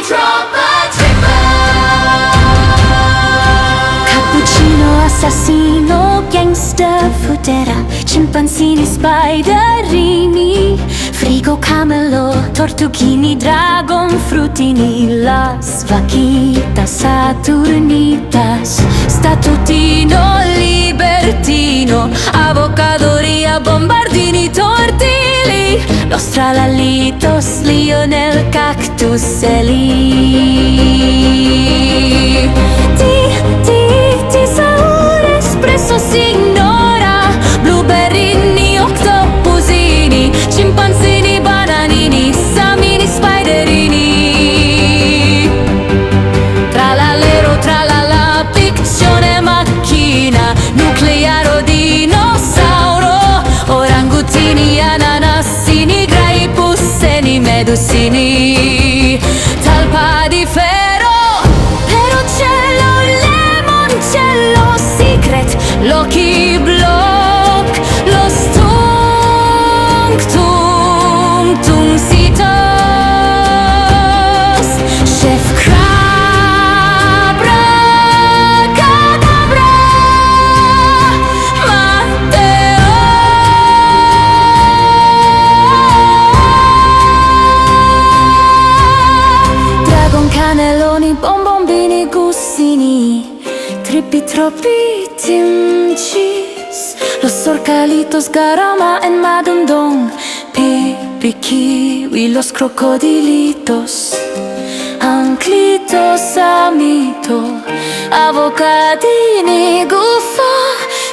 troppa trippa. Cappuccino, assassino, gangster, fudera, scimpanzini, spiderini, frigo, camelo, tortughini, dragon, fruttini, las vaquitas, saturnitas, statutino, libertino, avocadoria, bombardini, tortili, los tralalitos, Lionel, cactus, Eli. Saur, espresso, signora, blueberrini, octopusini, scimpanzini, bananini, samini, spiderini. Tralalero, tralala, piccione, macchina, nuclearo, dinosauro, orangutini, ananassini, graipusseni, medusini, talpa di ferro, perocello, limoncello, secret, Lucky Block, lo stunk, tung, tungsitos, Chef Crabra, Cadabra, Matteo. Dragon, cannelloni, bonbombini, gustini, trippi, troppi, Tim Cheese, los orcalitos, garama en madundong, pipi, kiwi, los crocodilitos, anclitos, amito, avocadini, guffa,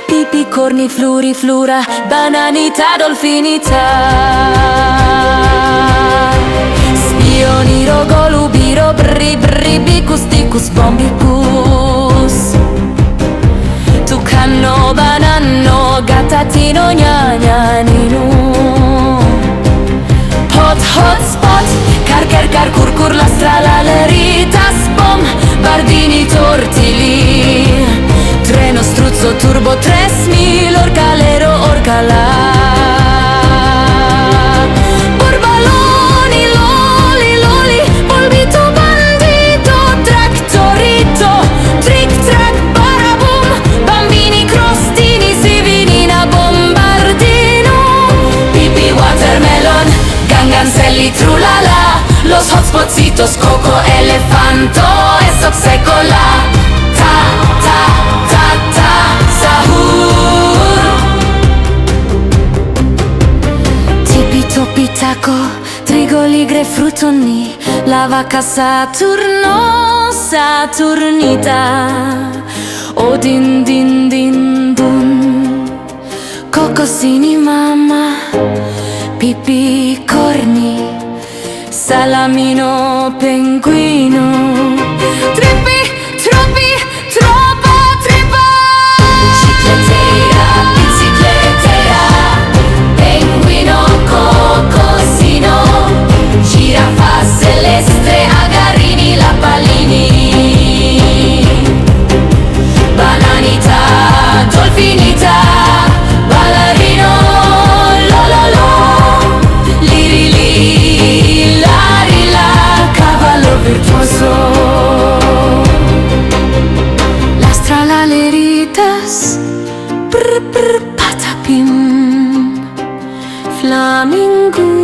pipi, corni, fluri, flura, bananita, dolfinita, spioni, rogolu, biro, bri, bri, bicus, ticus, bombicus, tucano, banano, gattatino, gnanino, hot, hot spot, car, curcur, la stralaleritas, bombardini, tortili, treno, struzzo, turbo, 3000, orcalero, orcala, borbaloni, loli, loli, polvito, bandito, tractorito, trick, track, barabum, bambini, crostini, sivinina, bombardino, pipi, watermelon, ganganzelli, trulala, los hotspotsitos, coco, elefanto, esoc, secola, ta, ta, ta, ta, sahur. Tipi, topi, taco, trigo, ligre, fruttoni, la vaca, Saturno, Saturnita, Odin, din, din, dun, cocosini, mamma, pipi, corni, salamino, penguino, trippi, troppi, troppa trippa. Bicicletera, bicicletera, penguino, cocosino, giraffa, celeste, agarini, lapalini, bananita, dolfinita, ballerino, lololo, lirili, larila, cavallo virtuoso, las tralaleritas, brr, brr, patapim, flamingo.